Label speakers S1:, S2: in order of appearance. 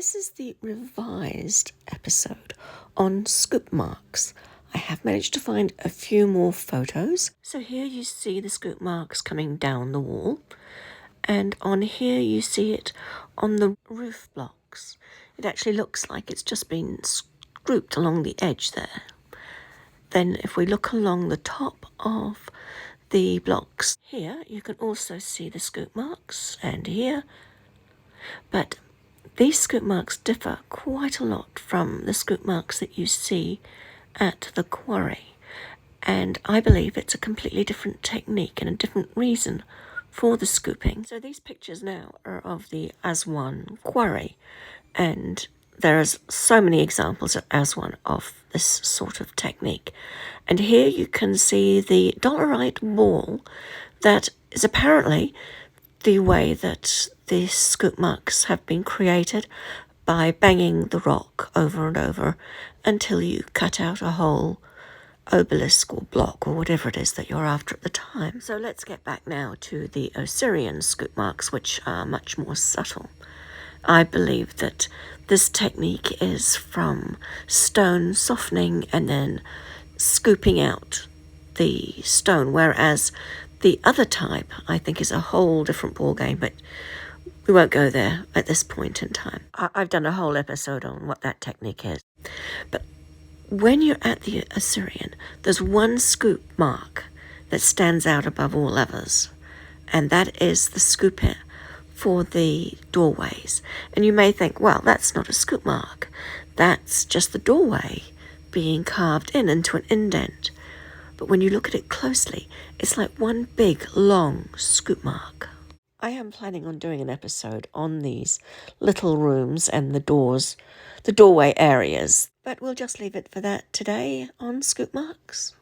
S1: This is the revised episode on scoop marks. I have managed to find a few more photos. So here you see the scoop marks coming down the wall. And on here you see it on the roof blocks. It actually looks like it's just been scooped along the edge there. Then if we look along the top of the blocks here, you can also see the scoop marks, and here. But these scoop marks differ quite a lot from the scoop marks that you see at the quarry. And I believe it's a completely different technique and a different reason for the scooping. So these pictures now are of the Aswan quarry, and there's so many examples at Aswan of this sort of technique. And here you can see the dolerite wall that is apparently the way that the scoop marks have been created, by banging the rock over and over until you cut out a whole obelisk or block or whatever it is that you're after at the time. So let's get back now to the Osireion scoop marks, which are much more subtle. I believe that this technique is from stone softening and then scooping out the stone, whereas the other type, I think, is a whole different ballgame, but we won't go there at this point in time. I've done a whole episode on what that technique is. But when you're at the Osireion, there's one scoop mark that stands out above all others, and that is the scoop for the doorways. And you may think, well, that's not a scoop mark. That's just the doorway being carved into an indent. But when you look at it closely, it's like one big, long scoop mark. I am planning on doing an episode on these little rooms and the doorway areas, but we'll just leave it for that today on scoop marks.